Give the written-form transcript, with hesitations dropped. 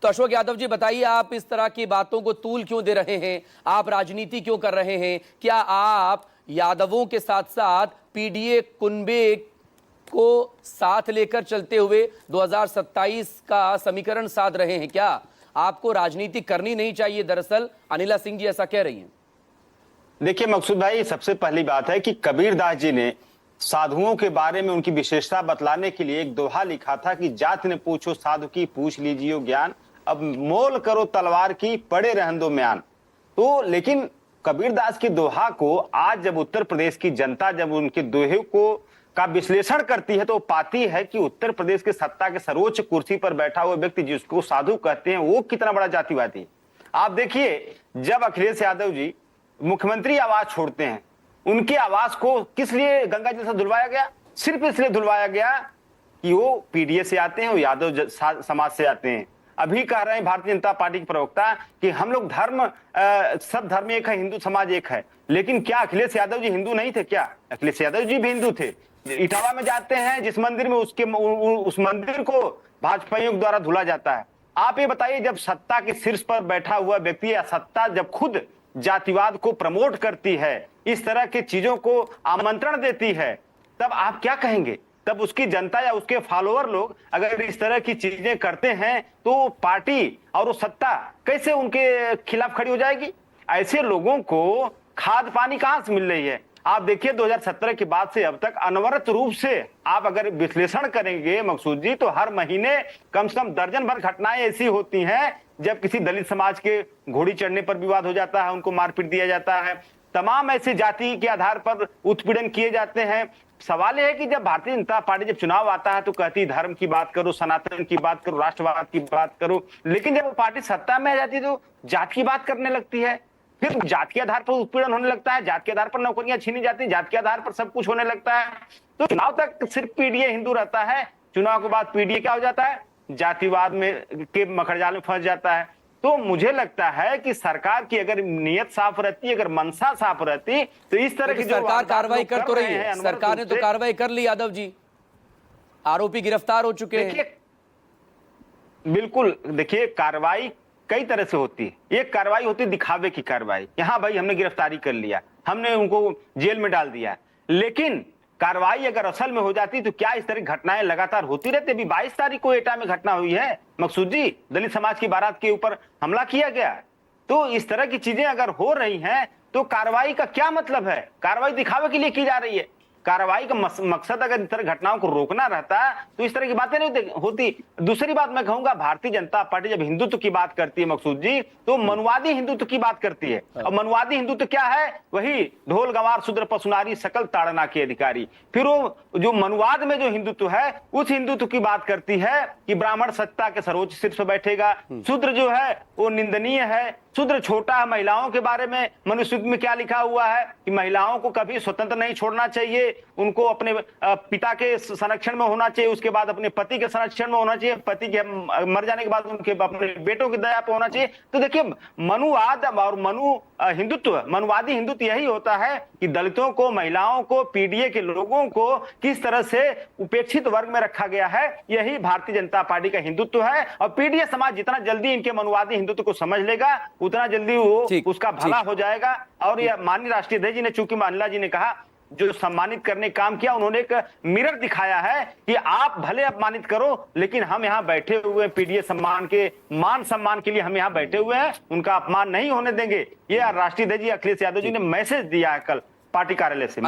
तो अशोक यादव जी बताइए, आप इस तरह की बातों को तूल क्यों दे रहे हैं? आप राजनीति क्यों कर रहे हैं? क्या आप यादवों के साथ साथ पीडीए कुनबे को साथ लेकर चलते हुए 2027 का समीकरण साध रहे हैं? क्या आपको राजनीति करनी नहीं चाहिए? दरअसल अनिला सिंह जी ऐसा कह रही हैं। देखिए मकसूद भाई, सबसे पहली बात है कि कबीरदास जी ने साधुओं के बारे में उनकी विशेषता बतलाने के लिए एक दोहा लिखा था कि जात ने पूछो साधु की, पूछ लीजिए ज्ञान, अब मोल करो तलवार की, पड़े रहन दो म्यान। तो लेकिन कबीरदास के दोहा को आज जब उत्तर प्रदेश की जनता जब उनके दोहे को का विश्लेषण करती है तो पाती है कि उत्तर प्रदेश के सत्ता के सर्वोच्च कुर्सी पर बैठा हुआ व्यक्ति जिसको साधु कहते हैं वो कितना बड़ा जातिवादी। आप देखिए, जब अखिलेश यादव जी मुख्यमंत्री आवास छोड़ते हैं, उनके आवास को किस लिए गंगा जल से धुलवाया गया? सिर्फ इसलिए धुलवाया गया कि वो पीडीए से आते हैं, वो यादव समाज से आते हैं। अभी कह रहे हैं भारतीय जनता पार्टी के प्रवक्ता कि हम लोग सब धर्म एक है, हिंदू समाज एक है। लेकिन क्या अखिलेश यादव जी हिंदू नहीं थे? क्या अखिलेश यादव जी भी हिंदू थे? इटावा में जाते हैं जिस मंदिर में, उस मंदिर को भाजपाइयों द्वारा धुला जाता है। आप ये बताइए, जब सत्ता के शीर्ष पर बैठा हुआ व्यक्ति या सत्ता जब खुद जातिवाद को प्रमोट करती है, इस तरह की चीजों को आमंत्रण देती है, तब आप क्या कहेंगे? तब उसकी जनता या उसके फॉलोअर लोग अगर इस तरह की चीजें करते हैं तो पार्टी और वो सत्ता कैसे उनके खिलाफ खड़ी हो जाएगी? ऐसे लोगों को खाद पानी कहां से मिल रही है? आप देखिए 2017 के बाद से अब तक अनवरत रूप से आप अगर विश्लेषण करेंगे मकसूद जी, तो हर महीने कम से कम दर्जन भर घटनाएं ऐसी होती हैं जब किसी दलित समाज के घोड़ी चढ़ने पर विवाद हो जाता है, उनको मारपीट दिया जाता है, तमाम ऐसे जाति के आधार पर उत्पीड़न किए जाते हैं। सवाल यह है कि जब भारतीय जनता पार्टी जब चुनाव आता है तो कहती धर्म की बात करो, सनातन की बात करो, राष्ट्रवाद की बात करो, लेकिन जब वो पार्टी सत्ता में आ जाती है तो जात की बात करने लगती है। फिर जात के आधार पर उत्पीड़न होने लगता है, जात के आधार पर नौकरियां छीनी जाती है, जात के आधार पर सब कुछ होने लगता है। तो चुनाव तक सिर्फ पीडीए हिंदू रहता है, चुनाव के बाद पीडीए क्या हो जाता है? जातिवाद में के मखड़जाल में फंस जाता है। तो मुझे लगता है कि सरकार की अगर नीयत साफ रहती, अगर मंशा साफ रहती, तो इस तरह की सरकार कार्रवाई कर तो रही है। सरकार ने तो कार्रवाई कर ली यादव जी, आरोपी गिरफ्तार हो चुके हैं। बिल्कुल, देखिए कार्रवाई कई तरह से होती है। एक कार्रवाई होती है दिखावे की कार्रवाई, यहाँ भाई हमने गिरफ्तारी कर लिया, हमने उनको जेल में डाल दिया। लेकिन कार्रवाई अगर असल में हो जाती तो क्या इस तरह की घटनाएं लगातार होती रहती? अभी 22 तारीख को एटा में घटना हुई है मकसूद जी, दलित समाज की बारात के ऊपर हमला किया गया। तो इस तरह की चीजें अगर हो रही हैं तो कार्रवाई का क्या मतलब है? कार्रवाई दिखावे के लिए की जा रही है। कार्रवाई का मकसद अगर इस तरह घटनाओं को रोकना रहता तो इस तरह की बातें नहीं होती। दूसरी बात मैं कहूंगा, भारतीय जनता पार्टी जब हिंदुत्व की बात करती है मकसूद जी, तो मनुवादी हिंदुत्व की बात करती है। और मनुवादी हिंदुत्व क्या है? वही ढोल गंवार शूद्र पशुनारी सकल ताड़ना के अधिकारी। फिर वो जो मनुवाद में जो हिंदुत्व है उस हिंदुत्व की बात करती है कि ब्राह्मण सत्ता के सर्वोच्च शीर्ष पर बैठेगा, शूद्र जो है वो निंदनीय है, शूद्र छोटा है। महिलाओं के बारे में मनुस्मृति में क्या लिखा हुआ है कि महिलाओं को कभी स्वतंत्र नहीं छोड़ना चाहिए, उनको अपने पिता के संरक्षण में होना चाहिए, उसके बाद अपने पति के संरक्षण में होना चाहिए, पति के मर जाने के बाद उनके अपने बेटों की दया पर होना चाहिए। तो देखिए, मनुवाद और हिंदुत्व, मनुवादी हिंदुत्व यही होता है कि दलितों को, महिलाओं को, पीडीए के लोगों को किस तरह से उपेक्षित वर्ग में रखा गया है, यही भारतीय जनता पार्टी का हिंदुत्व है। और पीडीए समाज जितना जल्दी इनके मनुवादी हिंदुत्व को समझ लेगा उतना जल्दी वो उसका भला हो जाएगा। और ये माननीय राष्ट्रीय अध्यक्ष जी ने, चूंकि मानिला जी ने कहा, जो सम्मानित करने काम किया, उन्होंने एक मिरर दिखाया है कि आप भले अपमानित करो, लेकिन हम यहाँ बैठे हुए पीडीए सम्मान के मान सम्मान के लिए हम यहाँ बैठे हुए हैं, उनका अपमान नहीं होने देंगे। ये राष्ट्रीय अध्यक्ष जी अखिलेश यादव जी ने मैसेज दिया है कल पार्टी कार्यालय से।